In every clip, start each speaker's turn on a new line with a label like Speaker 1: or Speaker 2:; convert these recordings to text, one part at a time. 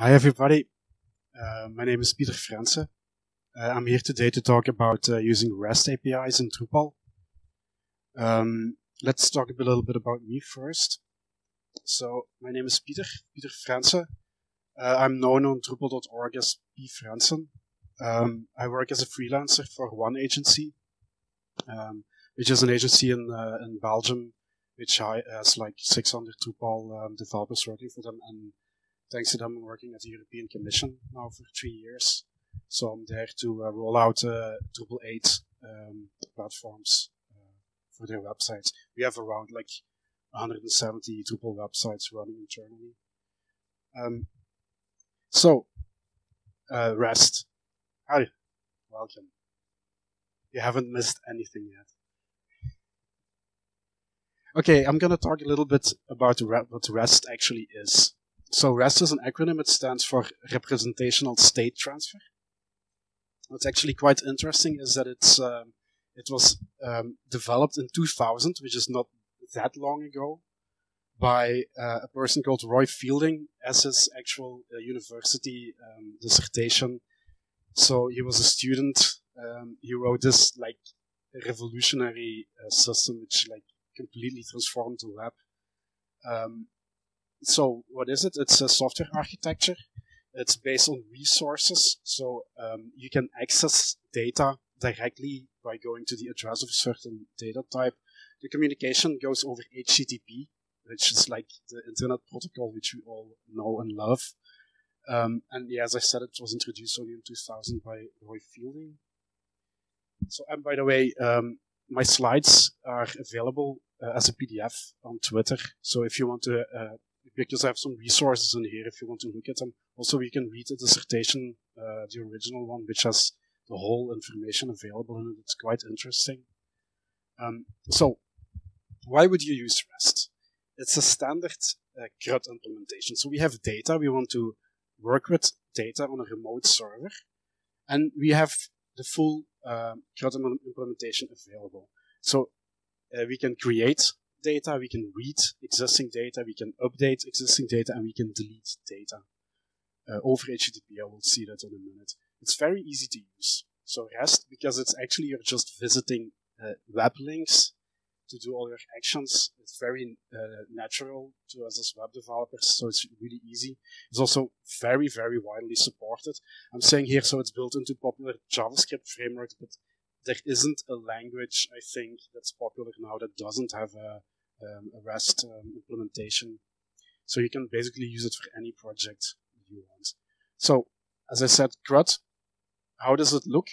Speaker 1: Hi everybody, my name is Pieter Frenssen. I'm here today to talk about using REST APIs in Drupal. Let's talk a little bit about me first. So my name is Pieter Frenssen. I'm known on Drupal.org as P. Frenssen. I work as a freelancer for one agency, which is an agency in Belgium, which has like 600 Drupal developers working for them, and thanks to them, I'm working at the European Commission now for 3 years. So I'm there to roll out Drupal 8 platforms for their websites. We have around like 170 Drupal websites running internally. REST. Hi, welcome. You haven't missed anything yet. Okay, I'm going to talk a little bit about what REST actually is. So REST is an acronym. It stands for Representational State Transfer. What's actually quite interesting is that it was developed in 2000, which is not that long ago, by a person called Roy Fielding as his actual university dissertation. So he was a student. He wrote this like revolutionary system, which like completely transformed the web. So what is it? It's a software architecture. It's based on resources. So you can access data directly by going to the address of a certain data type. The communication goes over HTTP, which is like the internet protocol which we all know and love. And yeah, as I said, it was introduced only in 2000 by Roy Fielding. So, and by the way, my slides are available as a PDF on Twitter. So if you want to because I have some resources in here if you want to look at them. Also, you can read the dissertation, the original one, which has the whole information available in it. It's quite interesting. So, why would you use REST? It's a standard CRUD implementation. So we have data. We want to work with data on a remote server. And we have the full CRUD implementation available. So we can create data, we can read existing data, we can update existing data, and we can delete data over HTTP. I will see that in a minute. It's very easy to use. So REST, because it's actually you're just visiting web links to do all your actions. It's very natural to us as web developers, so it's really easy. It's also very, very widely supported. I'm saying here, so it's built into popular JavaScript frameworks, but there isn't a language, I think, that's popular now that doesn't have a REST implementation. So you can basically use it for any project you want. So, as I said, CRUD, how does it look?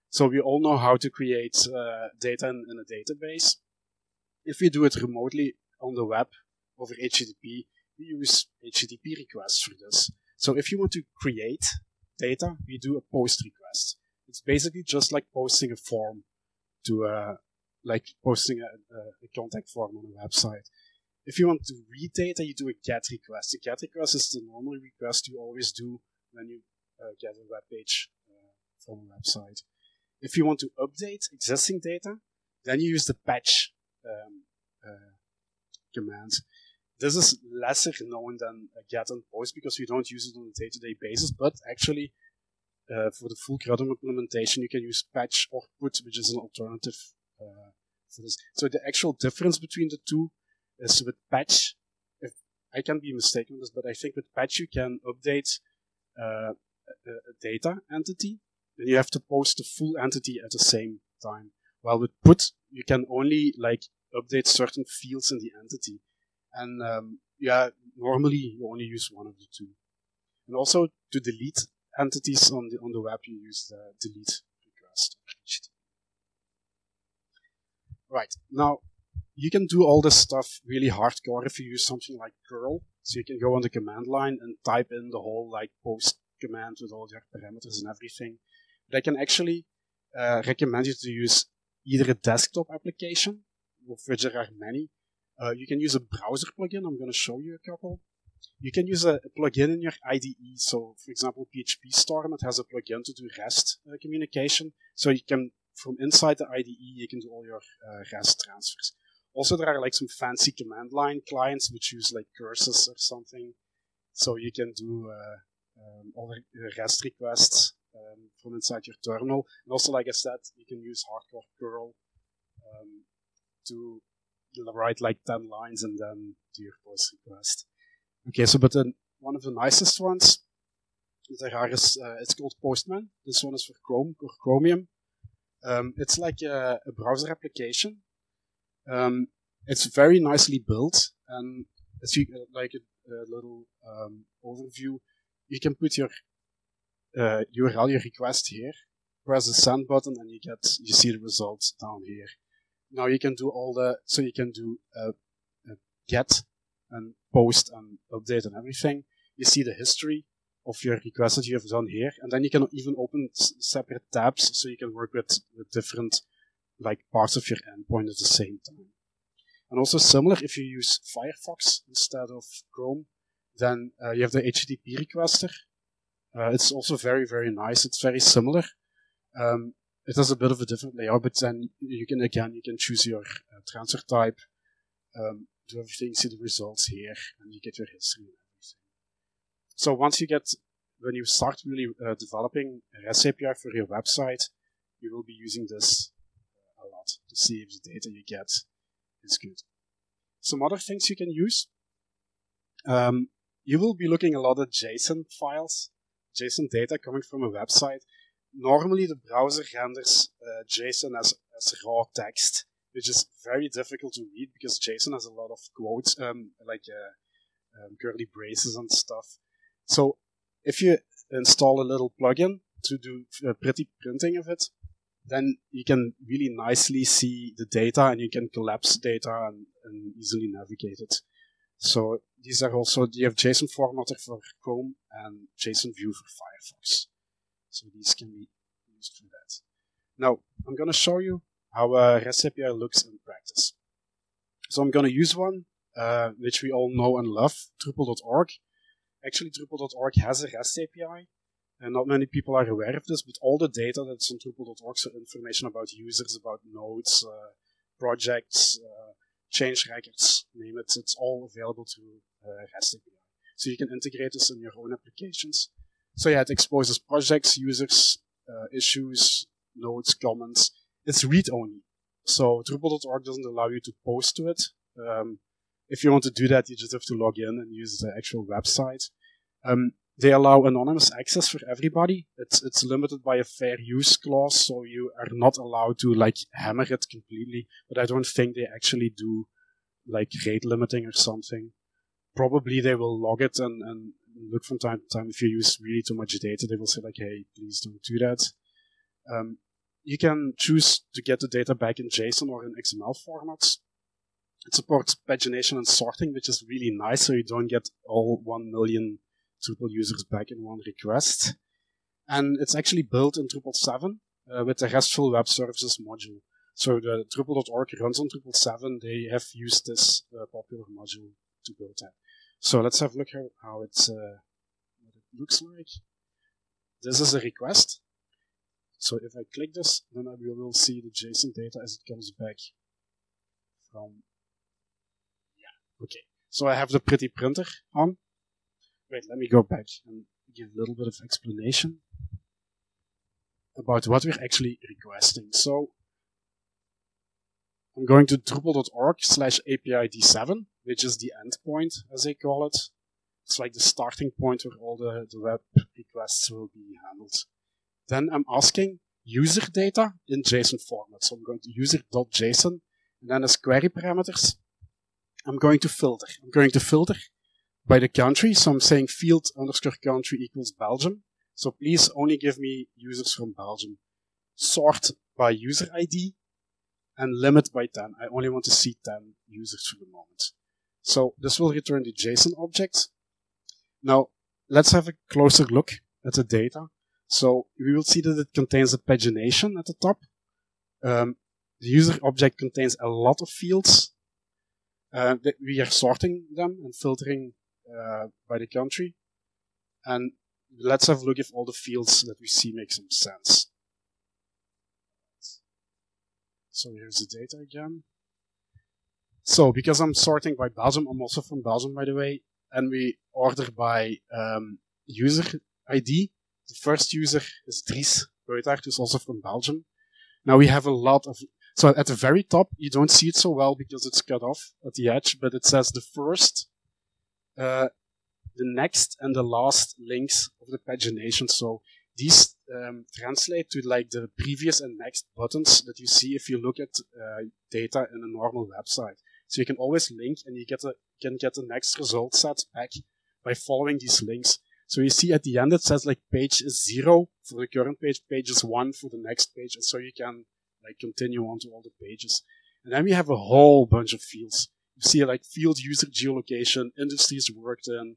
Speaker 1: So we all know how to create data in a database. If we do it remotely on the web over HTTP, we use HTTP requests for this. So if you want to create data, we do a post request. It's basically just like posting a form to like posting a contact form on a website. If you want to read data, you do a GET request. A GET request is the normal request you always do when you get a web page from a website. If you want to update existing data, then you use the patch command. This is lesser known than a GET and POST because we don't use it on a day-to-day basis, but actually for the full CRUD implementation, you can use patch or put, which is an alternative for this. So the actual difference between the two is with patch, if I can be mistaken on this, but I think with patch you can update a data entity, then you have to post the full entity at the same time. While with put, you can only like update certain fields in the entity. And yeah, normally you only use one of the two. And also to delete entities on the web, you use the delete request. Right, now you can do all this stuff really hardcore if you use something like curl. So you can go on the command line and type in the whole like post command with all your parameters and everything. But I can actually recommend you to use either a desktop application, of which there are many. You can use a browser plugin. I'm going to show you a couple. You can use a plugin in your IDE. So, for example, PHP Storm, it has a plugin to do REST communication. So you can, from inside the IDE, you can do all your REST transfers. Also, there are like some fancy command line clients which use like curses or something. So you can do all the REST requests from inside your terminal. And also, like I said, you can use hardcore curl to write like 10 lines and then do your post request. Okay, so but then one of the nicest ones there are is it's called Postman. This one is for Chrome or Chromium. It's like a browser application. It's very nicely built, and as you like a little overview, you can put your URL, your request here, press the send button, and you see the results down here. Now you can do you can do get and post and update and everything. You see the history of your requests that you have done here, and then you can even open separate tabs so you can work with different like parts of your endpoint at the same time. And also similar, if you use Firefox instead of Chrome, then you have the HTTP requester. It's also very, very nice. It's very similar. It has a bit of a different layout, but then you can choose your transfer type, do everything, see the results here, and you get your history and everything. So when you start really developing a REST API for your website, you will be using this a lot to see if the data you get is good. Some other things you can use. You will be looking a lot at JSON files, JSON data coming from a website. Normally the browser renders JSON as raw text, which is very difficult to read because JSON has a lot of quotes, curly braces and stuff. So if you install a little plugin to do pretty printing of it, then you can really nicely see the data and you can collapse data and easily navigate it. So these are also, you have JSON formatter for Chrome and JSON view for Firefox. So these can be used for that. Now, I'm going to show you how a REST API looks in practice. So I'm going to use one, which we all know and love, Drupal.org. Actually, Drupal.org has a REST API, and not many people are aware of this, but all the data that's on Drupal.org, so information about users, about nodes, projects, change records, name it, it's all available through REST API. So you can integrate this in your own applications. So yeah, it exposes projects, users, issues, nodes, comments. It's read-only. So Drupal.org doesn't allow you to post to it. If you want to do that, you just have to log in and use the actual website. They allow anonymous access for everybody. It's limited by a fair use clause, so you are not allowed to like hammer it completely. But I don't think they actually do like rate limiting or something. Probably they will log it and look from time to time. If you use really too much data, they will say like, hey, please don't do that. You can choose to get the data back in JSON or in XML formats. It supports pagination and sorting, which is really nice, so you don't get all 1 million Drupal users back in one request. And it's actually built in Drupal 7 with the RESTful Web Services Module. So the Drupal.org runs on Drupal 7. They have used this popular module to build that. So let's have a look how what it looks like. This is a request. So if I click this, then we will see the JSON data as it comes back from. Yeah, okay. So I have the pretty printer on. Wait, let me go back and give a little bit of explanation about what we're actually requesting. So I'm going to drupal.org/API-D7, which is the endpoint, as they call it. It's like the starting point where all the web requests will be handled. Then I'm asking user data in JSON format. So I'm going to user.json, and then as query parameters, I'm going to filter. I'm going to filter by the country. So I'm saying field_country equals Belgium. So please only give me users from Belgium. Sort by user ID and limit by 10. I only want to see 10 users for the moment. So this will return the JSON object. Now let's have a closer look at the data. So we will see that it contains a pagination at the top. The user object contains a lot of fields. That we are sorting them and filtering by the country. And let's have a look if all the fields that we see make some sense. So here's the data again. So because I'm sorting by Belgium, I'm also from Belgium, by the way, and we order by user ID. The first user is Dries Buitaert, who's also from Belgium. Now we have a lot of, so at the very top, you don't see it so well because it's cut off at the edge, but it says the first, the next and the last links of the pagination. So these translate to like the previous and next buttons that you see if you look at data in a normal website. So you can always link and you can get the next result set back by following these links. So you see at the end it says like page is 0 for the current page, page is 1 for the next page, and so you can like continue on to all the pages. And then we have a whole bunch of fields. You see like field user geolocation, industries worked in,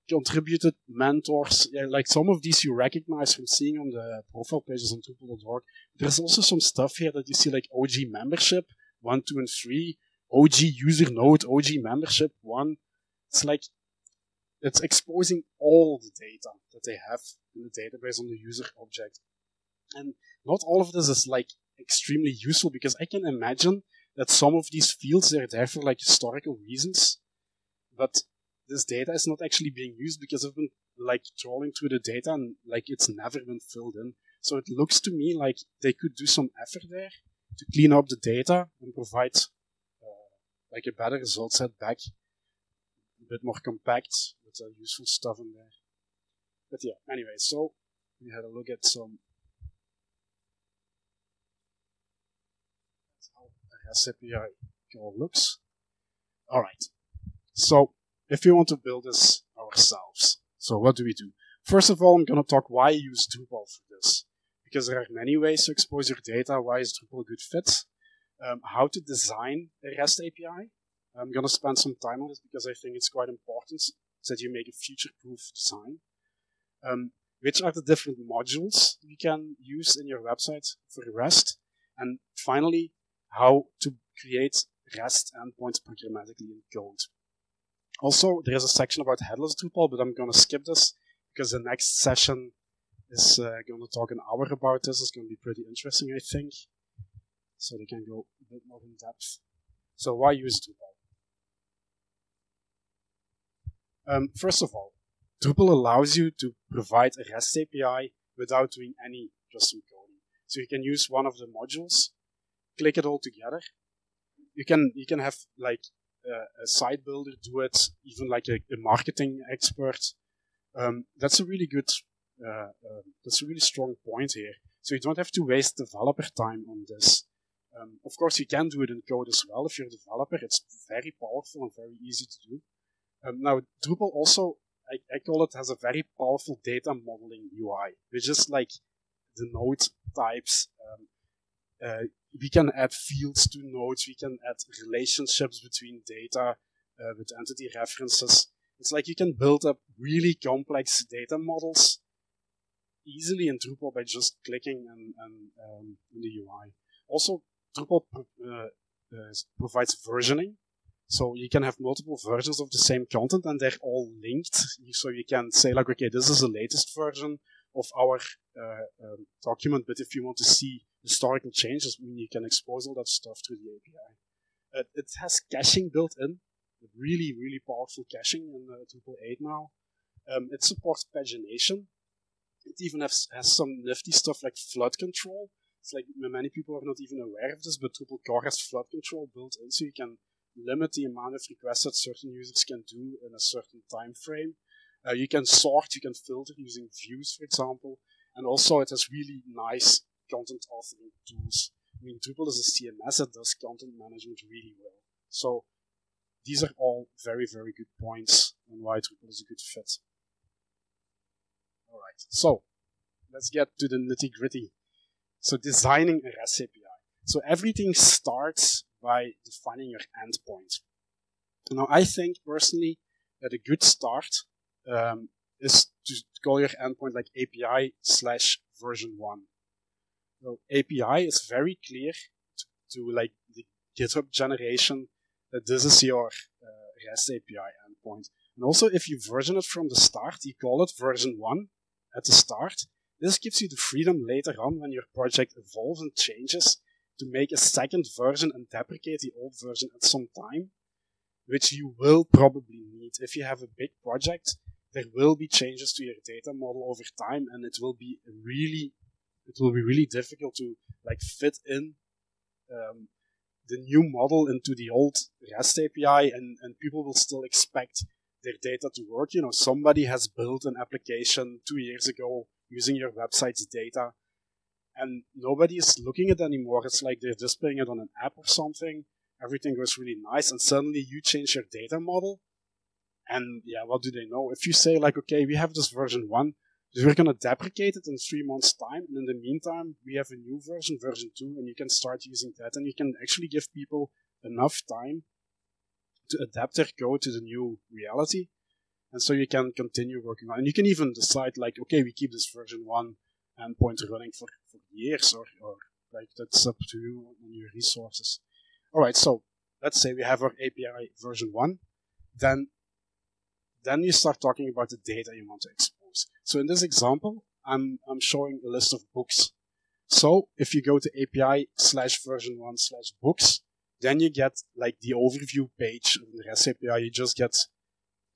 Speaker 1: contributed mentors. Yeah, like some of these you recognize from seeing on the profile pages on Drupal.org. There's also some stuff here that you see like OG membership 1, 2, and 3, OG user node, OG membership 1. It's like it's exposing all the data that they have in the database on the user object. And not all of this is like extremely useful because I can imagine that some of these fields are there for like historical reasons, but this data is not actually being used because I've been like trawling through the data and like it's never been filled in. So it looks to me like they could do some effort there to clean up the data and provide like a better result set back, a bit more compact with useful stuff in there. But yeah, anyway, so we had a look at some. That's how a REST API call looks. All right. So if we want to build this ourselves, so what do we do? First of all, I'm going to talk why I use Drupal for this. Because there are many ways to expose your data. Why is Drupal a good fit? How to design a REST API. I'm going to spend some time on this because I think it's quite important that you make a future-proof design. Which are the different modules you can use in your website for REST. And finally, how to create REST endpoints programmatically in code. Also, there is a section about headless Drupal, but I'm going to skip this because the next session is going to talk an hour about this. It's going to be pretty interesting, I think. So they can go a bit more in depth. So why use Drupal? First of all, Drupal allows you to provide a REST API without doing any custom coding. So you can use one of the modules, click it all together. You can have like a site builder do it, even like a marketing expert. That's a really good, that's a really strong point here. So you don't have to waste developer time on this. Of course, you can do it in code as well. If you're a developer, it's very powerful and very easy to do. Now, Drupal also, I call it, has a very powerful data modeling UI, which is like the node types. We can add fields to nodes. We can add relationships between data with entity references. It's like you can build up really complex data models easily in Drupal by just clicking in the UI. Also, Drupal provides versioning. So you can have multiple versions of the same content and they're all linked. So you can say like, okay, this is the latest version of our document, but if you want to see historical changes, I mean, you can expose all that stuff through the API. It has caching built in, really, really powerful caching in Drupal 8 now. It supports pagination. It even has some nifty stuff like flood control. It's like many people are not even aware of this, but Drupal core has flood control built in, so you can limit the amount of requests that certain users can do in a certain time frame. You can sort, you can filter using views, for example, and also it has really nice content authoring tools. I mean, Drupal is a CMS that does content management really well. So these are all very, very good points on why Drupal is a good fit. All right, so let's get to the nitty-gritty. So designing a REST API. So everything starts by defining your endpoint. Now, I think personally that a good start is to call your endpoint like API/version1. So API is very clear to like the GitHub generation that this is your REST API endpoint. And also, if you version it from the start, you call it version 1 at the start. This gives you the freedom later on when your project evolves and changes to make a second version and deprecate the old version at some time, which you will probably need. If you have a big project, there will be changes to your data model over time, and it will be really difficult to like fit in the new model into the old REST API, and people will still expect their data to work. You know, somebody has built an application 2 years ago using your website's data, and nobody is looking at it anymore. It's like they're displaying it on an app or something. Everything goes really nice, and suddenly you change your data model, and yeah, what do they know? If you say like, okay, we have this version 1, so we're going to deprecate it in 3 months' time, and in the meantime, we have a new version, version 2, and you can start using that, and you can actually give people enough time to adapt their code to the new reality, and so you can continue working on it. And you can even decide like, okay, we keep this version 1 endpoint running for years, or like that's up to you and your resources. Alright, so let's say we have our API version 1, then you start talking about the data you want to expose. So in this example, I'm showing a list of books. So if you go to API/version1/books, then you get like the overview page of the REST API. You just get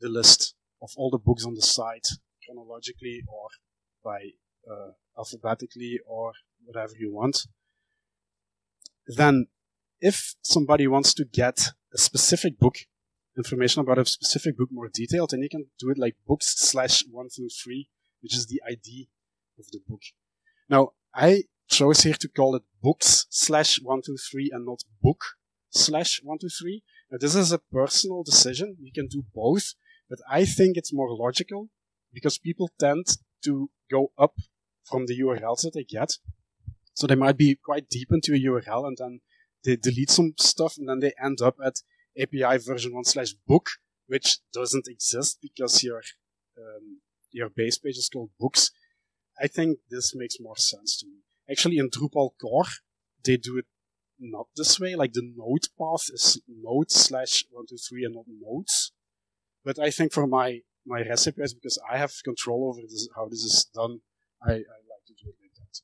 Speaker 1: the list of all the books on the site, chronologically or by alphabetically or whatever you want. Then if somebody wants to get a specific book, information about a specific book more detailed, then you can do it like books/1-3, which is the ID of the book. Now, I chose here to call it books/1-3 and not book/1-3. Now, this is a personal decision. You can do both, but I think it's more logical because people tend to go up from the URLs that they get. So they might be quite deep into a URL, and then they delete some stuff, and then they end up at API version 1/book, which doesn't exist because your base page is called books. I think this makes more sense to me. Actually, in Drupal core, they do it not this way. Like the node path is node/1-3 and not nodes. But I think for my REST APIs, because I have control over this, how this is done, I like to do it like that.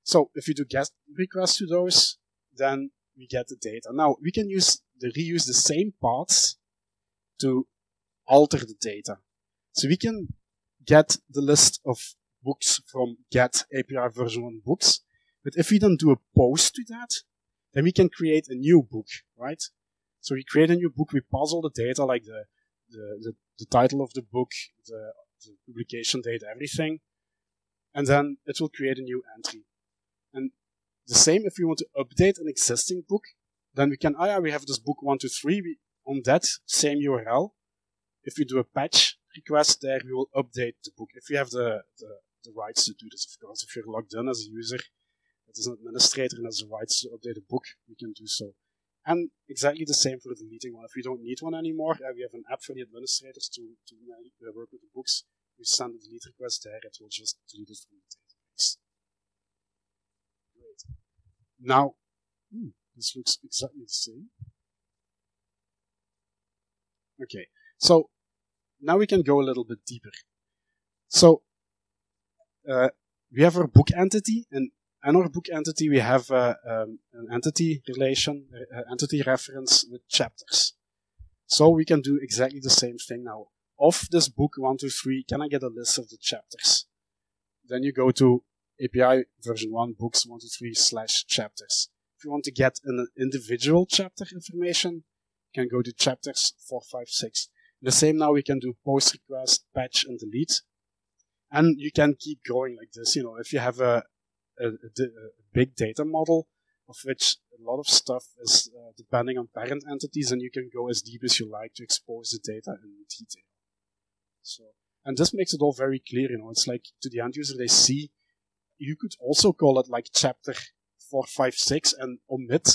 Speaker 1: So if you do GET requests to those, then we get the data. Now, we can reuse the same paths to alter the data. So we can get the list of books from get API version 1 books, but if we then do a post to that, then we can create a new book, right? So we create a new book, we pass all the data, like the title of the book, the publication date, everything, and then it will create a new entry. And the same if we want to update an existing book, then we can, we have this book 1-3 on that same URL. If we do a patch request there, we will update the book. If we have the rights to do this, of course. If you're logged in as a user, as an administrator, and has the rights to update a book, we can do so. And exactly the same for deleting one. If we don't need one anymore, we have an app for the administrators to work with the books. We send a delete request there, it will just delete it from the database. Great. Now, this looks exactly the same. Okay, so now we can go a little bit deeper. So, we have our book entity, and in our book entity we have an entity relation, entity reference with chapters. So we can do exactly the same thing now. Of this book 1-3, can I get a list of the chapters? Then you go to API version 1 books 1-3/chapters. If you want to get an individual chapter information, you can go to chapters 4, 5, 6. The same now we can do post request, patch, and delete. And you can keep going like this. You know, if you have a big data model of which a lot of stuff is depending on parent entities, and you can go as deep as you like to expose the data in detail. So, and this makes it all very clear. You know, it's like to the end user, they see. You could also call it like chapter 4, 5, 6 and omit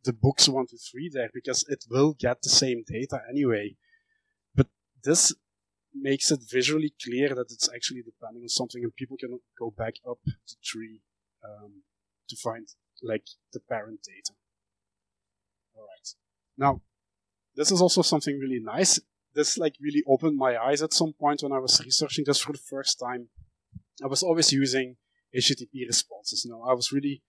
Speaker 1: the books 1-3 there, because it will get the same data anyway. But this makes it visually clear that it's actually depending on something, and people can go back up the tree to find like the parent data. Alright. Now, this is also something really nice. This like really opened my eyes at some point when I was researching this for the first time. I was always using HTTP responses. You know, I was really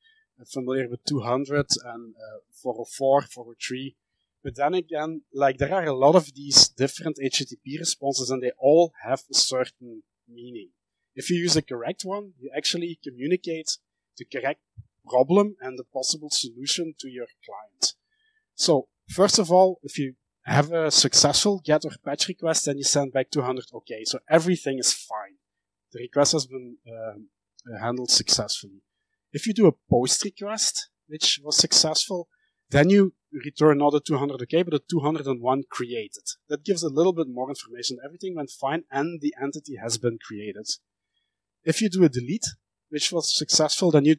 Speaker 1: familiar with 200 and 404, 403, But then again, like, there are a lot of these different HTTP responses, and they all have a certain meaning. If you use the correct one, you actually communicate the correct problem and the possible solution to your client. So, first of all, if you have a successful GET or PATCH request, then you send back 200 OK. So everything is fine. The request has been handled successfully. If you do a POST request, which was successful, then you return not a 200 OK, but a 201 created. That gives a little bit more information. Everything went fine and the entity has been created. If you do a delete, which was successful, then you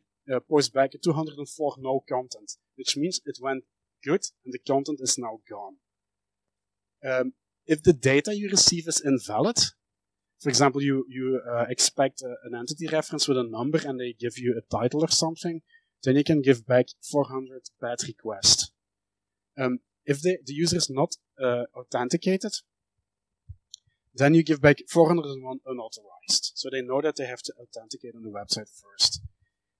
Speaker 1: post back a 204 no content, which means it went good and the content is now gone. If the data you receive is invalid, for example, you expect an entity reference with a number and they give you a title or something, then you can give back 400 bad request. If the user is not authenticated, then you give back 401 unauthorized. So they know that they have to authenticate on the website first.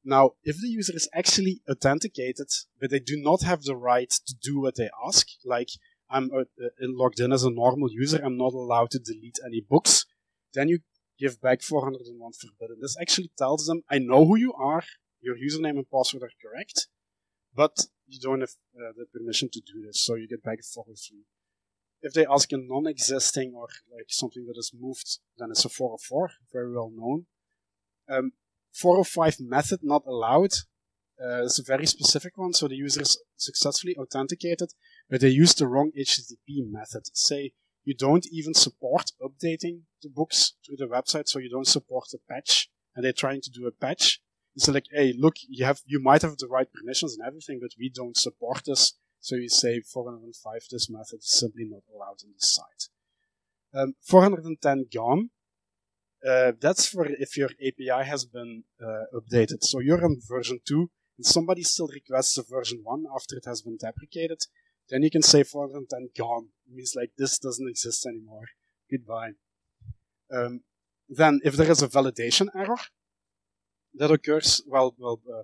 Speaker 1: Now, if the user is actually authenticated, but they do not have the right to do what they ask, like I'm logged in as a normal user, I'm not allowed to delete any books, then you give back 401 forbidden. This actually tells them, I know who you are, your username and password are correct, but you don't have the permission to do this, so you get back 403. If they ask a non-existing or like something that is moved, then it's a 404, very well known. 405 method not allowed is a very specific one, so the user is successfully authenticated, but they use the wrong HTTP method. Say you don't even support updating the books through the website, so you don't support a patch, and they're trying to do a patch. It's like, hey, look, you might have the right permissions and everything, but we don't support this. So you say 405, this method is simply not allowed on this site. 410 gone. That's for if your API has been updated. So you're on version 2, and somebody still requests a version 1 after it has been deprecated, then you can say 410 gone. It means like this doesn't exist anymore. Goodbye. Then if there is a validation error that occurs while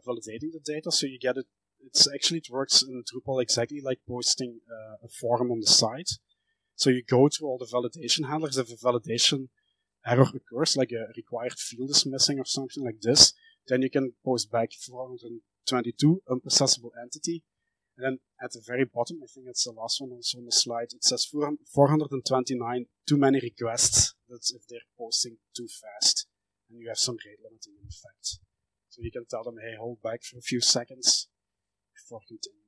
Speaker 1: validating the data, so you get it. It works in Drupal exactly like posting a form on the site. So you go to all the validation handlers. If a validation error occurs, like a required field is missing or something like this, then you can post back 422 unpossessable entity. And then at the very bottom, I think it's the last one also on the slide, it says 429 too many requests. That's if they're posting too fast and you have some rate limiting effect. So you can tell them, hey, hold back for a few seconds before continuing.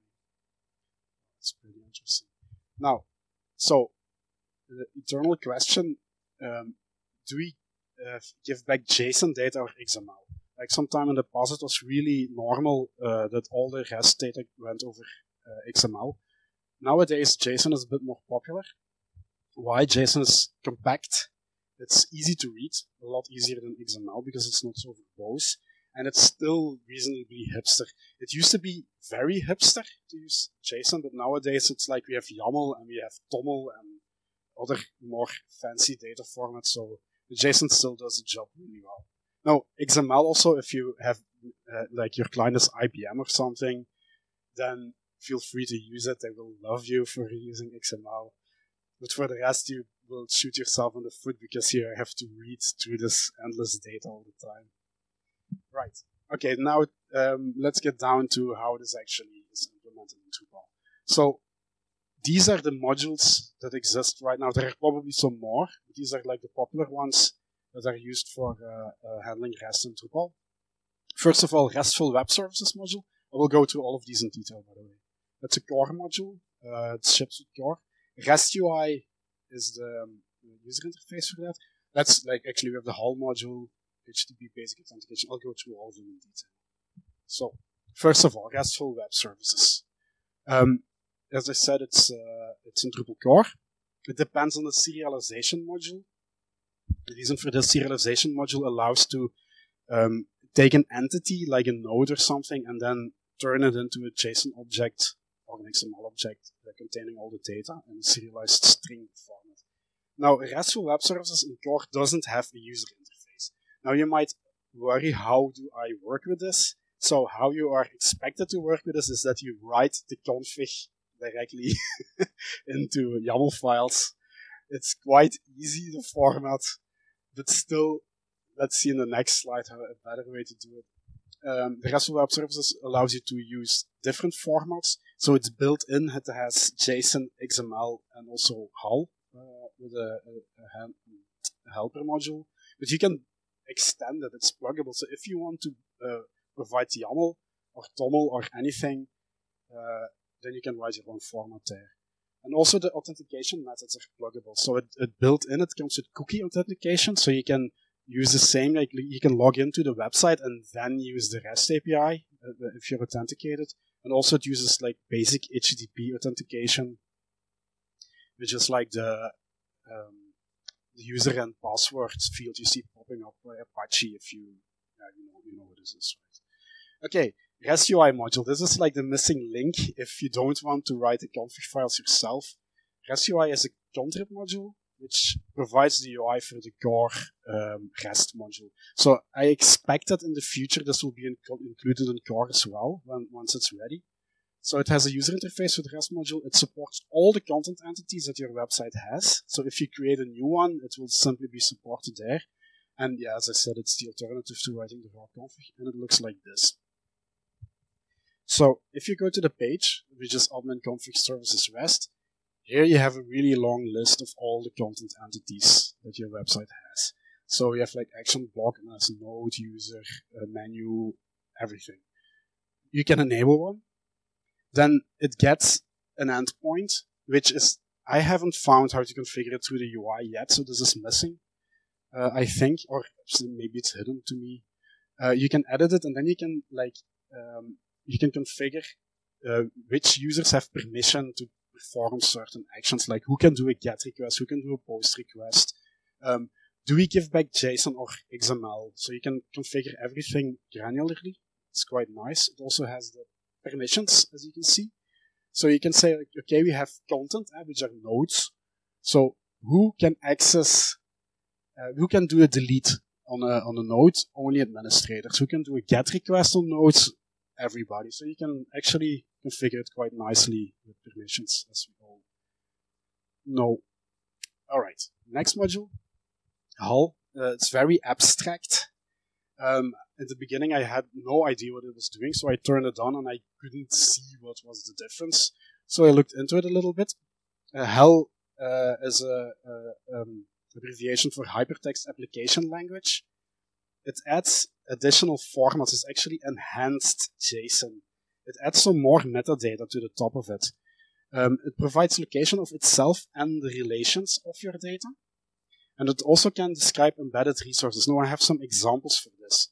Speaker 1: That's pretty interesting. Now, so the eternal question, do we give back JSON data or XML? Like sometime in the past it was really normal that all the REST data went over XML. Nowadays JSON is a bit more popular. Why? JSON is compact, it's easy to read, a lot easier than XML because it's not so verbose, and it's still reasonably hipster. It used to be very hipster to use JSON, but nowadays it's like we have YAML and we have TOML and other more fancy data formats, so the JSON still does the job really well. Now, XML also, if you have, like your client is IBM or something, then feel free to use it. They will love you for using XML. But for the rest, you will shoot yourself in the foot because you have to read through this endless data all the time. Right. Okay, now let's get down to how this actually is implemented in Drupal. So these are the modules that exist right now. There are probably some more, but these are like the popular ones that are used for handling REST in Drupal. First of all, RESTful Web Services Module. I will go through all of these in detail, by the way. That's a core module. It ships with core. REST UI is the user interface for that. That's like actually we have the HAL module, HTTP basic authentication. I'll go through all of them in detail. So, first of all, RESTful Web Services. As I said, it's in Drupal core. It depends on the serialization module. The reason for this serialization module allows to take an entity like a node or something and then turn it into a JSON object or an XML object containing all the data in a serialized string format. Now, RESTful Web Services in core doesn't have a user interface. Now, you might worry, how do I work with this? So, how you are expected to work with this is that you write the config directly into YAML files. It's quite easy, the format, but still, let's see in the next slide how a better way to do it. The RESTful Web Services allows you to use different formats. So it's built in, it has JSON, XML, and also HAL with a helper module. But you can extend it, it's pluggable. So if you want to provide YAML or TOML or anything, then you can write your own format there. And also the authentication methods are pluggable. So it built in, it comes with cookie authentication, so you can use the same, like you can log into the website and then use the REST API if you're authenticated. And also it uses like basic HTTP authentication, which is like the user and password field you see popping up by Apache if you know what this is, right? Okay, REST UI module. This is like the missing link if you don't want to write the config files yourself. REST UI is a contrib module which provides the UI for the core REST module. So I expect that in the future this will be included in core as well once it's ready. So it has a user interface for the REST module. It supports all the content entities that your website has. So if you create a new one, it will simply be supported there. And yeah, as I said, it's the alternative to writing the raw config, and it looks like this. So if you go to the page, which is admin config services REST, here you have a really long list of all the content entities that your website has. So you have like action, blog, node, user, menu, everything. You can enable one. Then it gets an endpoint, which is, I haven't found how to configure it through the UI yet, so this is missing, I think, or maybe it's hidden to me. You can edit it, and then you can you can configure which users have permission to perform certain actions, like who can do a GET request, who can do a POST request. Do we give back JSON or XML? So you can configure everything granularly. It's quite nice. It also has the permissions, as you can see. So you can say, okay, we have content, which are nodes. So who can access, who can do a delete on a node? Only administrators. Who can do a GET request on nodes? Everybody. So you can actually configure it quite nicely with permissions, as we all know. All right, next module, HAL. It's very abstract. In the beginning, I had no idea what it was doing, so I turned it on and I couldn't see what was the difference. So I looked into it a little bit. HAL is a abbreviation for Hypertext Application Language. It adds additional formats. It's actually enhanced JSON. It adds some more metadata to the top of it. It provides location of itself and the relations of your data. And it also can describe embedded resources. Now I have some examples for this.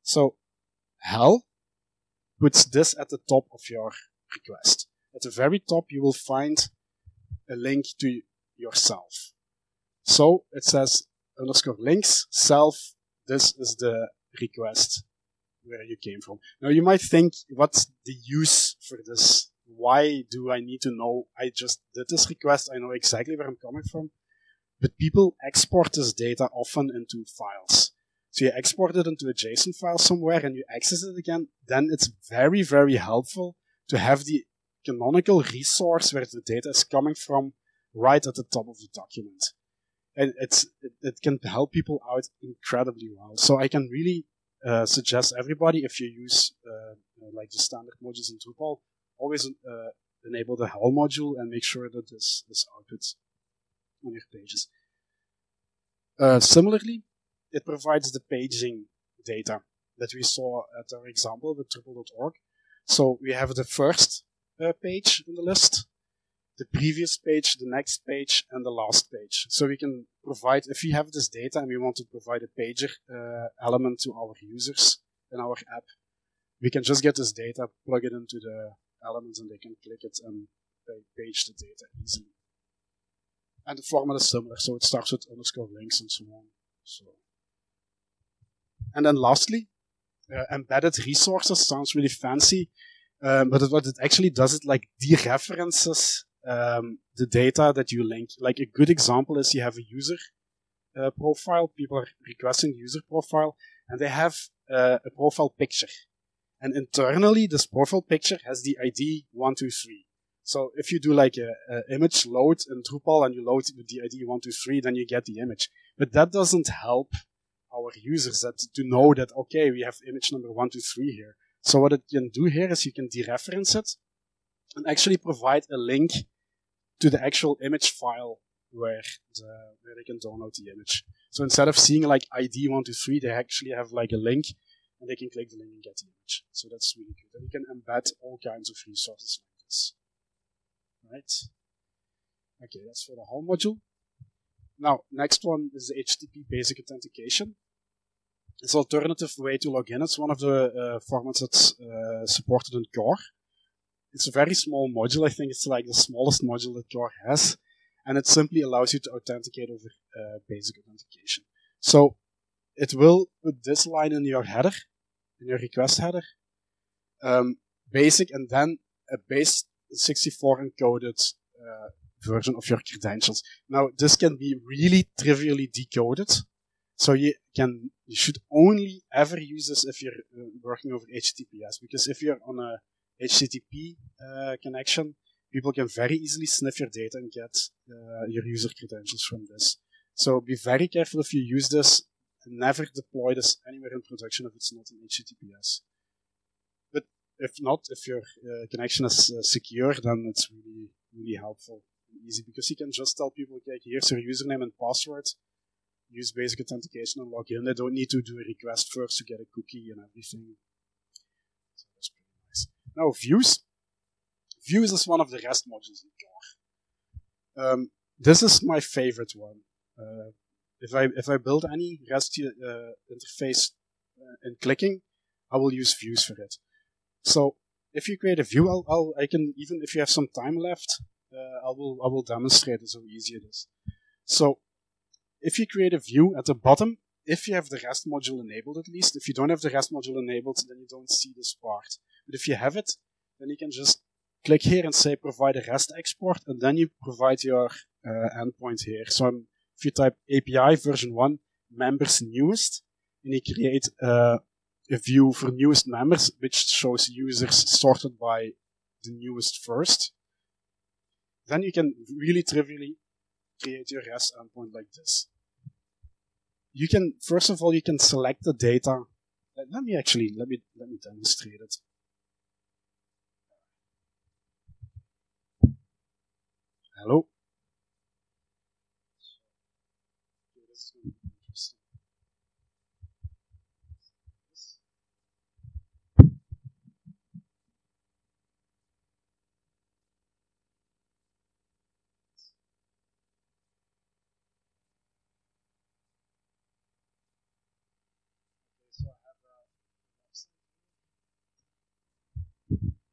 Speaker 1: So HAL puts this at the top of your request. At the very top, you will find a link to yourself. So it says _links, self, this is the request where you came from. Now you might think, what's the use for this? Why do I need to know? I just did this request, I know exactly where I'm coming from. But people export this data often into files. So you export it into a JSON file somewhere and you access it again, then it's very, very helpful to have the canonical resource where the data is coming from right at the top of the document. And it can help people out incredibly well. So I can really suggest everybody, if you use like the standard modules in Drupal, always enable the HAL module and make sure that this is output on your pages. Similarly, it provides the paging data that we saw at our example with Drupal.org. So we have the first page in the list, the previous page, the next page, and the last page. So we can provide, if we have this data and we want to provide a pager element to our users in our app, we can just get this data, plug it into the elements, and they can click it and page the data easily. And the format is similar, so it starts with _links and so on. So. And then lastly, embedded resources sounds really fancy, but what it actually does, it like dereferences the data that you link. Like a good example is you have a user profile, people are requesting the user profile, and they have a profile picture. And internally, this profile picture has the ID 123. So if you do like a image load in Drupal and you load with the ID 123, then you get the image. But that doesn't help our users to know that, okay, we have image number 123 here. So what it can do here is you can dereference it and actually provide a link to the actual image file where they can download the image. So instead of seeing like ID 123, they actually have like a link and they can click the link and get the image. So that's really good. And you can embed all kinds of resources like this. Right? Okay, that's for the whole module. Now, next one is the HTTP basic authentication. It's an alternative way to log in. It's one of the formats that's supported in Core. It's a very small module. I think it's like the smallest module that Core has. And it simply allows you to authenticate over basic authentication. So it will put this line in your header, in your request header, basic, and then a base 64 encoded version of your credentials. Now, this can be really trivially decoded. So you should only ever use this if you're working over HTTPS, because if you're on a HTTP connection, people can very easily sniff your data and get your user credentials from this. So be very careful if you use this, and never deploy this anywhere in production if it's not in HTTPS. But if not, if your connection is secure, then it's really, really helpful and easy, because you can just tell people, okay, here's your username and password, use basic authentication and log in. They don't need to do a request first to get a cookie and everything. So that's pretty nice. Now, views. Views is one of the REST modules in Core. This is my favorite one. If I build any REST interface in clicking, I will use views for it. So if you create a view, I can, even if you have some time left, I will demonstrate how easy it is. So if you create a view at the bottom, if you have the REST module enabled at least, if you don't have the REST module enabled, then you don't see this part. But if you have it, then you can just click here and say provide a REST export, and then you provide your endpoint here. So if you type API version 1 members newest, and you create a view for newest members, which shows users sorted by the newest first, then you can really trivially create your REST endpoint like this. You can, first of all, you can select the data. Let me demonstrate it. Hello. This is going to be interesting.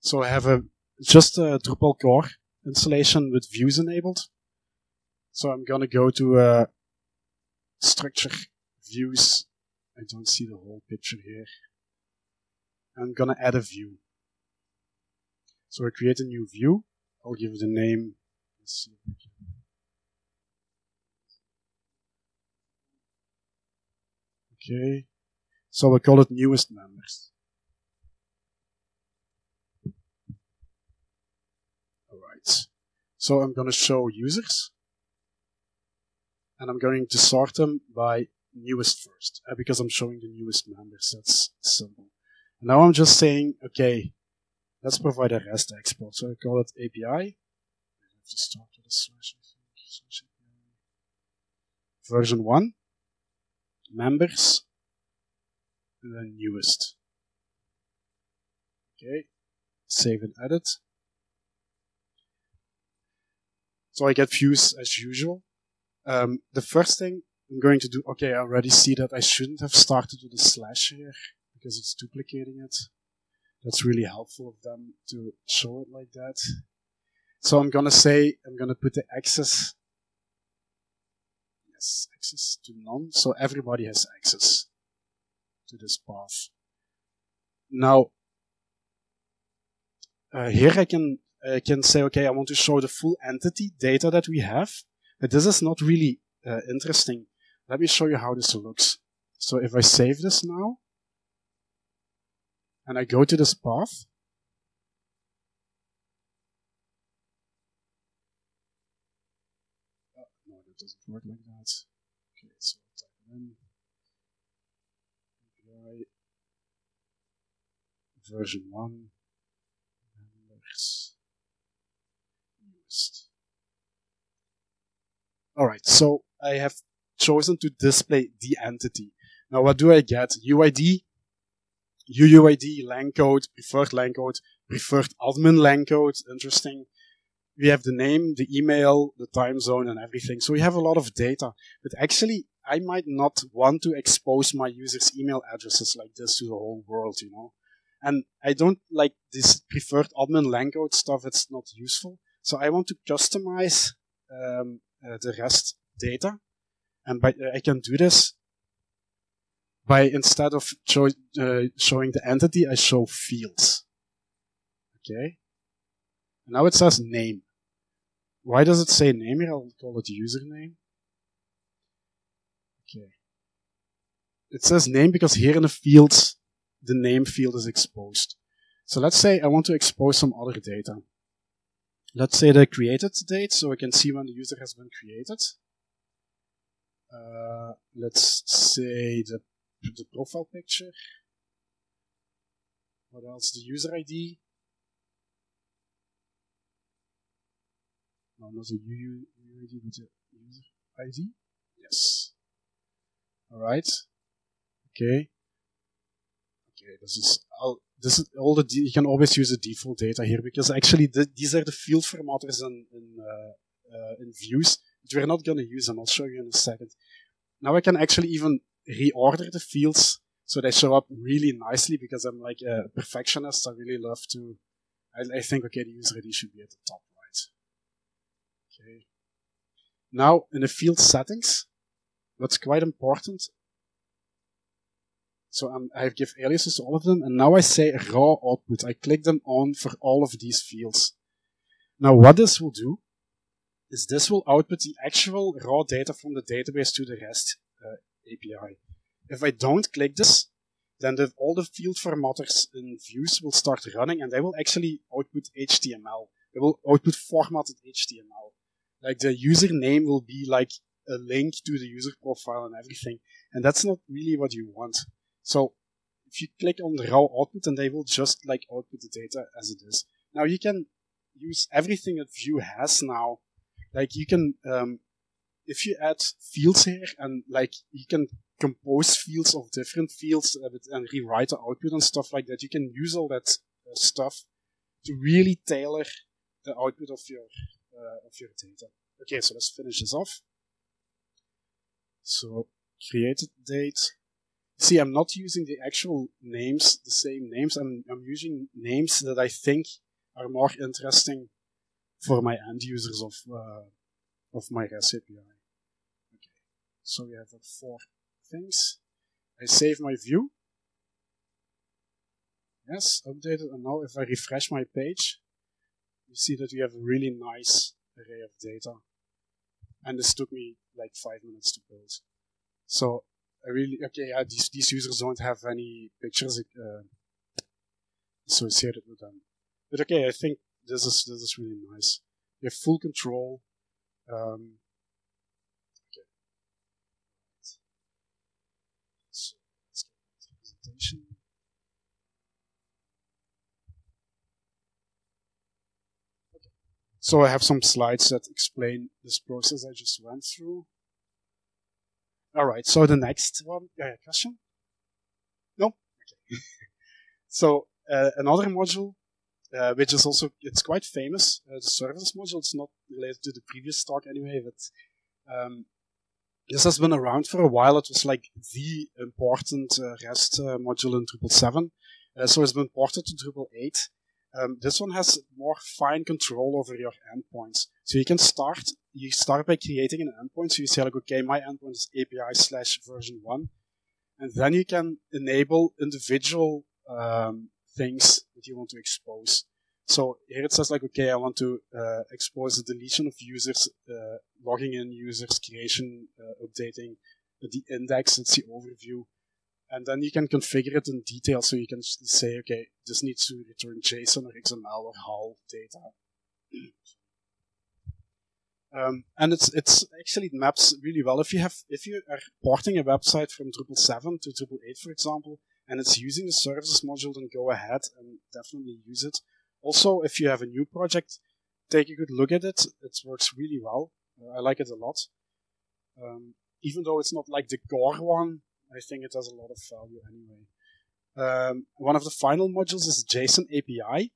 Speaker 1: So I have just a Drupal core installation with views enabled. So I'm gonna go to structure views. I don't see the whole picture here. I'm gonna add a view. So I create a new view. I'll give it a name. Let's see if we can. Okay. So we call it newest members. Alright. So I'm going to show users. And I'm going to sort them by newest first. Because I'm showing the newest members. That's simple. And now I'm just saying, okay, let's provide a REST export. So I call it API. I have to start with a slash. Version 1. Members. And then newest. Okay. Save and edit. So I get views as usual. The first thing I'm going to do, okay, I already see that I shouldn't have started with a slash here because it's duplicating it. That's really helpful of them to show it like that. So I'm going to say, I'm going to put the access, yes, access to none. So everybody has access to this path. Now, here I can say, okay, I want to show the full entity data that we have, but this is not really interesting. Let me show you how this looks. So if I save this now, and I go to this path, doesn't work like that. Okay, so I'll type it in. API version 1 members used. Alright, so I have chosen to display the entity. Now what do I get? UID, UUID, lang code, preferred admin lang code, interesting. We have the name, the email, the time zone, and everything. So we have a lot of data. But actually, I might not want to expose my users' email addresses like this to the whole world, you know. And I don't like this preferred admin lang code stuff. It's not useful. So I want to customize the REST data. And I can do this by, instead of showing the entity, I show fields. Okay. And now it says name. Why does it say name here? I'll call it username. Okay. It says name because here in the fields, the name field is exposed. So let's say I want to expose some other data. Let's say the created date, so I can see when the user has been created. Let's say the profile picture. What else? The user ID. No, not the UID, but the user ID. Yes. Alright. Okay. Okay, this is all the, you can always use the default data here, because actually these are the field formatters in views, but we're not going to use them. I'll show you in a second. Now I can actually even reorder the fields so they show up really nicely, because I'm like a perfectionist. I really love to, I think, okay, the user ID should be at the top right. Okay. Now in the field settings, what's quite important, so I give aliases to all of them, and now I say raw output. I click them on for all of these fields. Now what this will do is this will output the actual raw data from the database to the REST API. If I don't click this, then all the field formatters in views will start running, and they will actually output HTML. They will output formatted HTML. Like the username will be like a link to the user profile and everything, and that's not really what you want. So if you click on the raw output, and they will just like output the data as it is. Now you can use everything that Vue has now. Like you can, if you add fields here, and like you can compose fields of different fields and rewrite the output and stuff like that. You can use all that stuff to really tailor the output of your data. Okay, so let's finish this off. So created date. See, I'm not using the actual names, the same names. I'm using names that I think are more interesting for my end users of my REST API. Okay, so we have 4 things. I save my view. Yes, updated. And now if I refresh my page, you see that we have a really nice array of data. And this took me like 5 minutes to build. So I really, okay, yeah, these users don't have any pictures associated with them. But okay, I think this is really nice. You have full control. Okay. So let's get back to the presentation. Okay. So I have some slides that explain this process I just went through. All right. So the next one, question? No. Okay. So another module. Which is also, it's quite famous, the services module. It's not related to the previous talk anyway, but this has been around for a while. It was like the important REST module in Drupal 7. So it's been ported to Drupal 8. This one has more fine control over your endpoints. So you start by creating an endpoint. So you say like, okay, my endpoint is API/version1. And then you can enable individual things that you want to expose. So here it says like, okay, I want to expose the deletion of users, logging in users, creation, updating the index, it's the overview. And then you can configure it in detail. So you can say, okay, this needs to return JSON or XML or HAL data. And it's actually it maps really well. If you are porting a website from Drupal 7 to Drupal 8, for example, and it's using the services module, then go ahead and definitely use it. Also, if you have a new project, take a good look at it. It works really well. I like it a lot. Even though it's not like the core one, I think it has a lot of value anyway. One of the final modules is Json Api.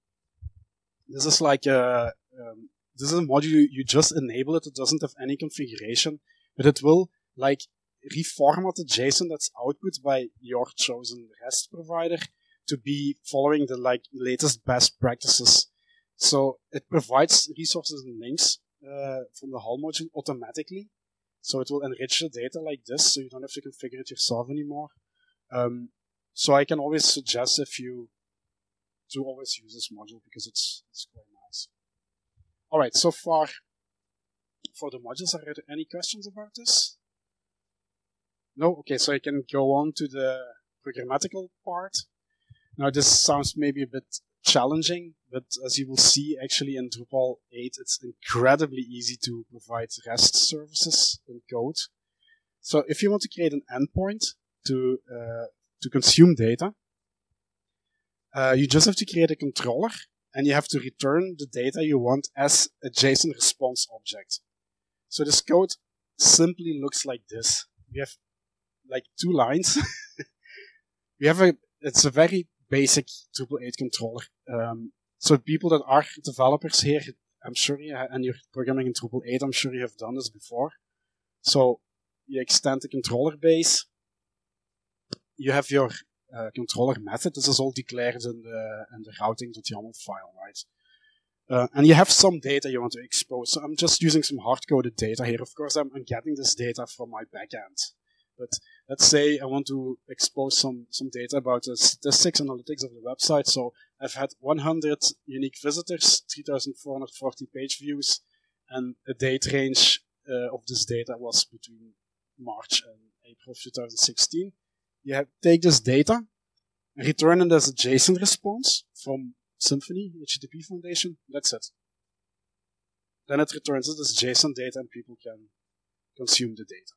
Speaker 1: This is like this is a module you just enable it. It doesn't have any configuration, but it will like reformat the JSON that's output by your chosen REST provider to be following the like latest best practices. So it provides resources and links from the HAL module automatically. So it will enrich the data like this, so you don't have to configure it yourself anymore. So I can always suggest to always use this module because it's quite nice. All right, so far for the modules, are there any questions about this? No? Okay, so I can go on to the programmatical part. Now this sounds maybe a bit challenging, but as you will see actually in Drupal 8, it's incredibly easy to provide REST services in code. So if you want to create an endpoint to consume data, you just have to create a controller and you have to return the data you want as a JSON response object. So this code simply looks like this. We have like 2 lines. It's a very basic Drupal 8 controller. So people that are developers here, I'm sure and you're programming in Drupal 8, I'm sure you have done this before. So you extend the controller base. You have your controller method. This is all declared in the routing.yaml file, right? And you have some data you want to expose. So I'm just using some hard-coded data here. Of course, I'm getting this data from my backend. But let's say I want to expose some data about the statistics analytics of the website. So I've had 100 unique visitors, 3,440 page views, and a date range of this data was between March and April of 2016. You take this data, return it as a JSON response from Symfony, HTTP Foundation. That's it. Then it returns it as JSON data and people can consume the data.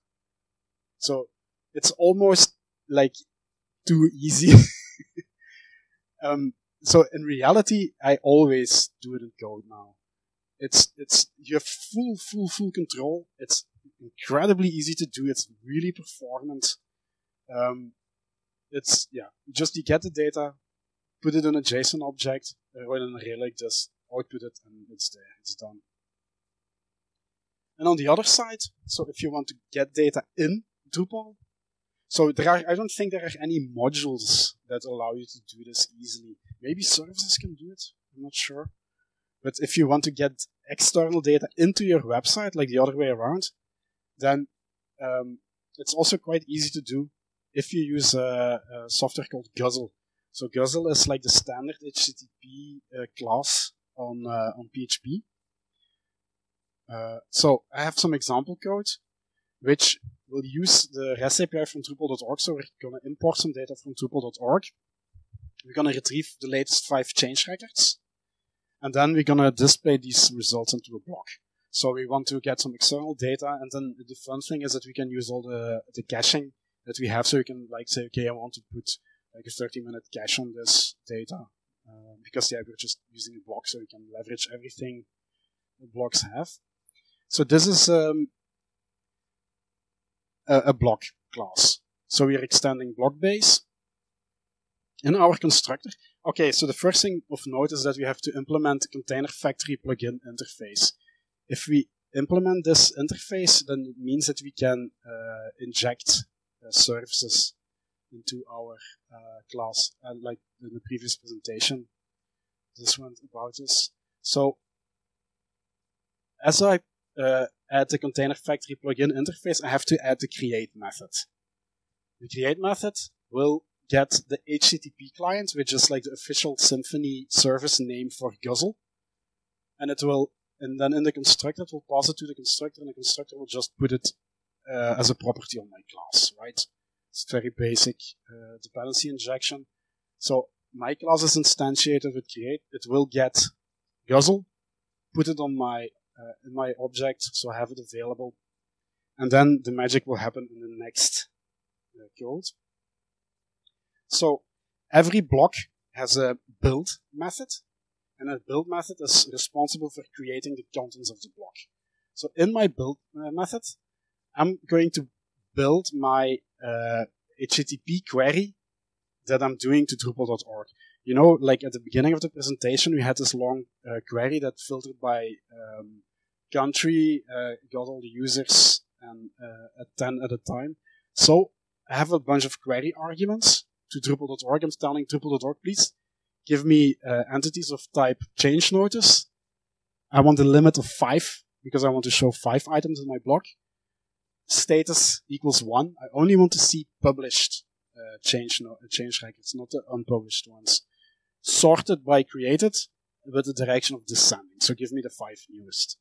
Speaker 1: So it's almost like too easy. So in reality, I always do it in code now. You have full control. It's incredibly easy to do. It's really performant. You get the data, put it in a JSON object, run an array like this, output it, and it's there. It's done. And on the other side, so if you want to get data in Drupal, so I don't think there are any modules that allow you to do this easily. Maybe services can do it, I'm not sure. But if you want to get external data into your website, like the other way around, then it's also quite easy to do if you use a software called Guzzle. So Guzzle is like the standard HTTP class on PHP. So I have some example code which will use the REST API from Drupal.org. So we're going to import some data from Drupal.org. We're going to retrieve the latest 5 change records. And then we're going to display these results into a block. So we want to get some external data. And then the fun thing is that we can use all the caching that we have. So you can like say, okay, I want to put like a 30-minute cache on this data. Because we're just using a block, so we can leverage everything the blocks have. So this is a block class. So we are extending block base in our constructor. Okay, so the first thing of note is that we have to implement the Container Factory plugin interface. If we implement this interface, then it means that we can inject services into our class, like in the previous presentation. This went about this. So as I add the Container Factory plugin interface, I have to add the create method. The create method will get the HTTP client, which is like the official Symfony service name for Guzzle, and then in the constructor it will pass it to the constructor, and the constructor will just put it as a property on my class, right? It's very basic dependency injection. So my class is instantiated with create. It will get Guzzle, put it on my in my object, so I have it available. And then the magic will happen in the next code. So every block has a build method, and a build method is responsible for creating the contents of the block. So in my build method, I'm going to build my HTTP query that I'm doing to Drupal.org. You know, like at the beginning of the presentation, we had this long query that filtered by country, got all the users and at 10 at a time. So I have a bunch of query arguments to Drupal.org. I'm telling Drupal.org, please give me entities of type change notice. I want a limit of 5 because I want to show 5 items in my block. Status equals 1. I only want to see published change records, not the unpublished ones. Sorted by created with the direction of descending. So give me the 5 newest.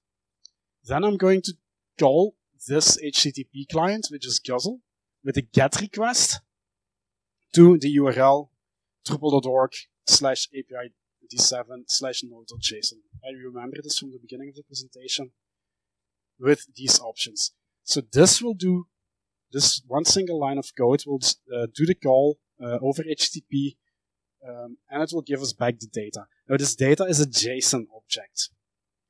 Speaker 1: Then I'm going to call this HTTP client, which is Guzzle, with a GET request to the URL drupal.org/API-d7/node.json. I remember this from the beginning of the presentation with these options. So this will do, this one single line of code will do the call over HTTP, and it will give us back the data. Now this data is a JSON object.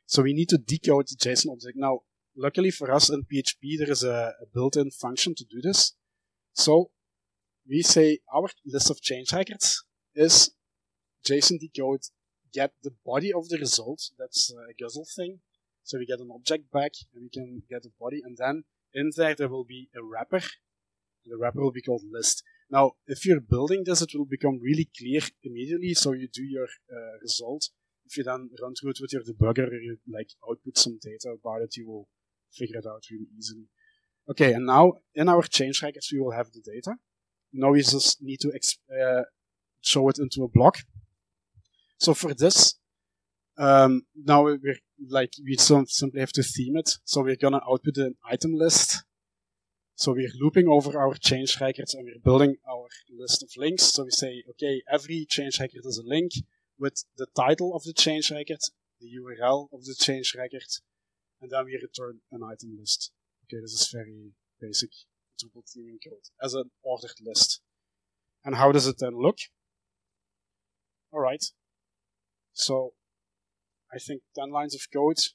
Speaker 1: So we need to decode the JSON object. Now, luckily for us in PHP, there is a built-in function to do this. So we say our list of change records is JSON decode, get the body of the result. That's a Guzzle thing. So we get an object back, and we can get a body, and then in there will be a wrapper. The wrapper will be called list. Now, if you're building this, it will become really clear immediately. So you do your result. If you then run through it with your debugger, or you like output some data about it, you will figure it out really easily. Okay, and now in our change records, we will have the data. Now we just need to show it into a block. So for this, now we simply have to theme it. So we're gonna output an item list. So we're looping over our change records and we're building our list of links. So we say, okay, every change record is a link with the title of the change record, the URL of the change record, and then we return an item list. Okay, this is very basic Drupal theming code as an ordered list. And how does it then look? Alright. So I think 10 lines of code.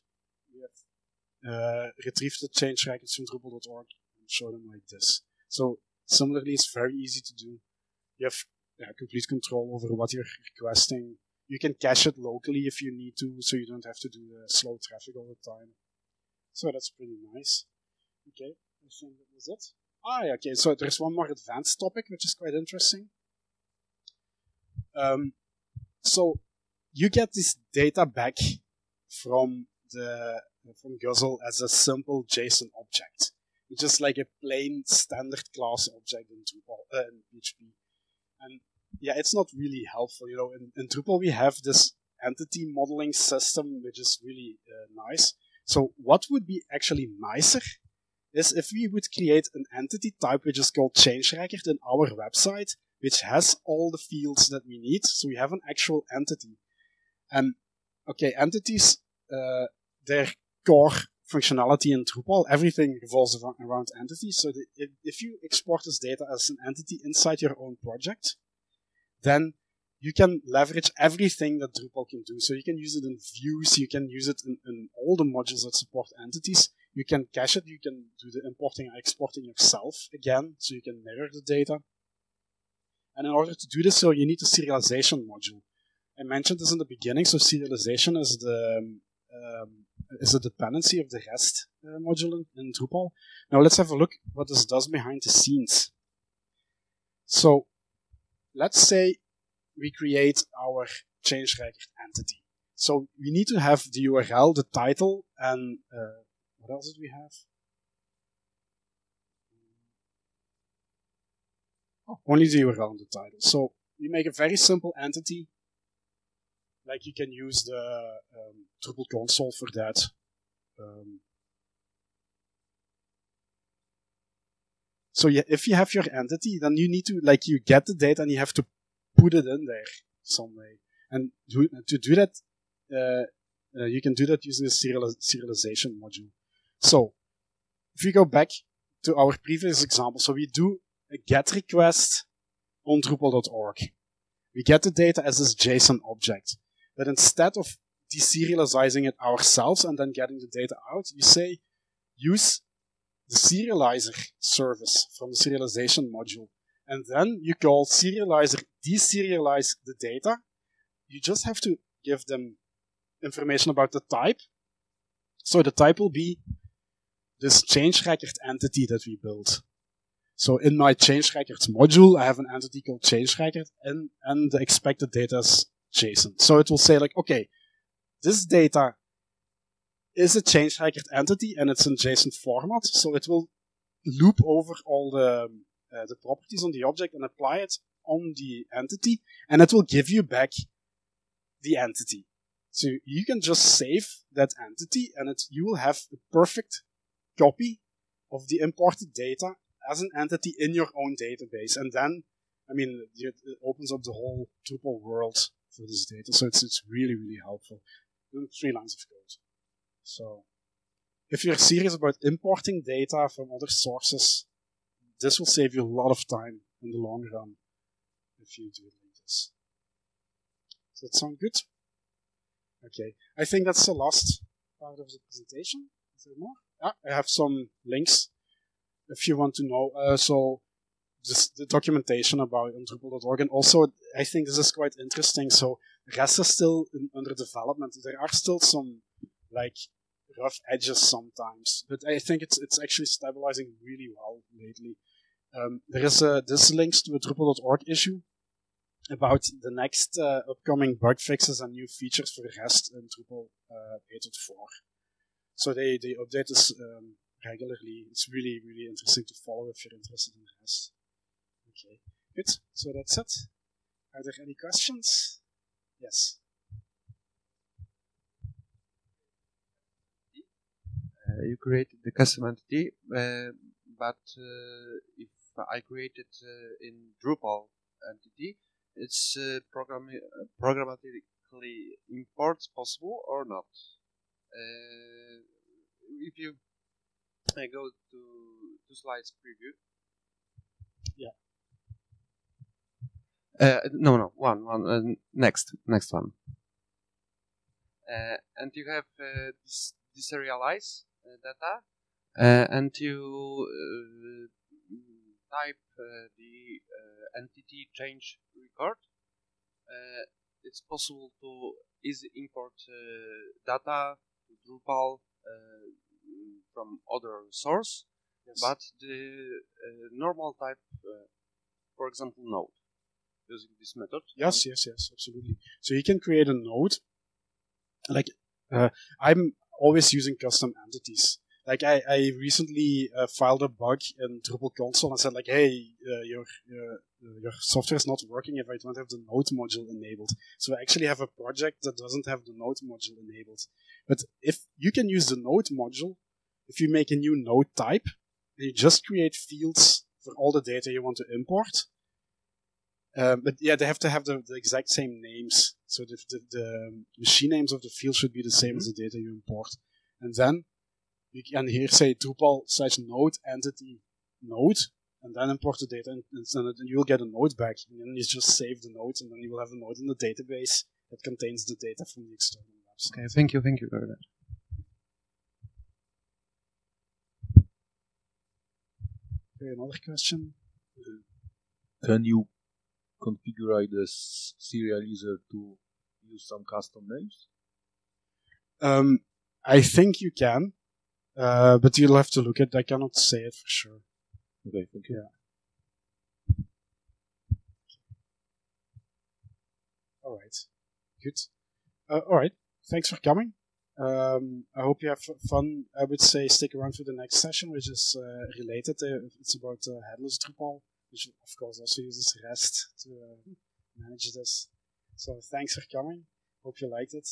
Speaker 1: We have retrieved the change records from Drupal.org and show them like this. So similarly, it's very easy to do. You have complete control over what you're requesting. You can cache it locally if you need to, so you don't have to do the slow traffic all the time. So that's pretty nice. Okay, I think that was it. Okay, so there's one more advanced topic, which is quite interesting. So you get this data back from Guzzle as a simple JSON object, which is like a plain standard class object in Drupal, in PHP. And yeah, it's not really helpful. You know, in Drupal we have this entity modeling system, which is really nice. So what would be actually nicer is if we would create an entity type which is called change record in our website, which has all the fields that we need. So we have an actual entity. And okay, entities, their core functionality in Drupal, everything revolves around entities. So if you export this data as an entity inside your own project, then you can leverage everything that Drupal can do. So you can use it in views, you can use it in all the modules that support entities. You can cache it, you can do the importing and exporting yourself again, so you can mirror the data. And in order to do this, so you need a serialization module. I mentioned this in the beginning, so serialization is a dependency of the REST module in Drupal. Now let's have a look what this does behind the scenes. So let's say we create our change record entity. So we need to have the URL, the title, and what else did we have? Only the URL and the title. So we make a very simple entity. Like you can use the Drupal console for that. So yeah, if you have your entity, then you need to, like, you get the data and you have to put it in there some way. And to do that, You can do that using the serialization module. So, if we go back to our previous example, so we do a GET request on Drupal.org. We get the data as this JSON object. But instead of deserializing it ourselves and then getting the data out, you say, use the serializer service from the serialization module. And then you call serializer deserialize the data. You just have to give them information about the type. So the type will be this change record entity that we built. So in my change records module, I have an entity called change record, and the expected data is JSON. So it will say like, okay, this data is a change record entity and it's in JSON format. So it will loop over all the properties on the object and apply it on the entity, and it will give you back the entity. So you can just save that entity, and you will have a perfect copy of the imported data as an entity in your own database. And then, I mean, it opens up the whole Drupal world for this data. So it's really, really helpful. 3 lines of code. So if you're serious about importing data from other sources, this will save you a lot of time in the long run if you do it like this. Does that sound good? Okay. I think that's the last part of the presentation. Is there more? Yeah, I have some links if you want to know. So just the documentation about on Drupal.org, and also I think this is quite interesting. So REST is still under development. There are still some like rough edges sometimes, but I think it's actually stabilizing really well lately. There is this links to a Drupal.org issue about the next upcoming bug fixes and new features for REST in Drupal 8.4. So they update this regularly. It's really, really interesting to follow if you're interested in REST. Okay, good. So that's it. Are there any questions? Yes.
Speaker 2: You created the custom entity, but if I create it in Drupal entity, it's programmatically imports possible or not? If you go to slides preview.
Speaker 1: Yeah.
Speaker 2: One. Next one. And you have this deserialize data, and you type the entity change record. It's possible to easily import data to Drupal from other source, yes. But the normal type, for example, node, using this method.
Speaker 1: Yes, absolutely. So you can create a node. Like I'm always using custom entities. Like I recently filed a bug in Drupal console and said like, hey, your software is not working if I don't have the node module enabled. So I actually have a project that doesn't have the node module enabled. But if you can use the node module, if you make a new node type and you just create fields for all the data you want to import. But yeah, they have to have the exact same names. So the machine names of the fields should be the same as the data you import. And then you can here say Drupal/node entity node, and then import the data, and you will get a node back. And then you just save the node, and then you will have a node in the database that contains the data from the external website.
Speaker 2: Okay, thank you very much.
Speaker 1: Okay, another question.
Speaker 3: Can you configure the serializer to use some custom names?
Speaker 1: I think you can, but you'll have to look at it. I cannot say it for sure.
Speaker 3: Okay, thank you.
Speaker 1: Yeah. All right. Good. All right. Thanks for coming. I hope you have fun. I would say stick around for the next session, which is related. It's about headless Drupal, which of course also uses REST to manage this. So thanks for coming. Hope you liked it.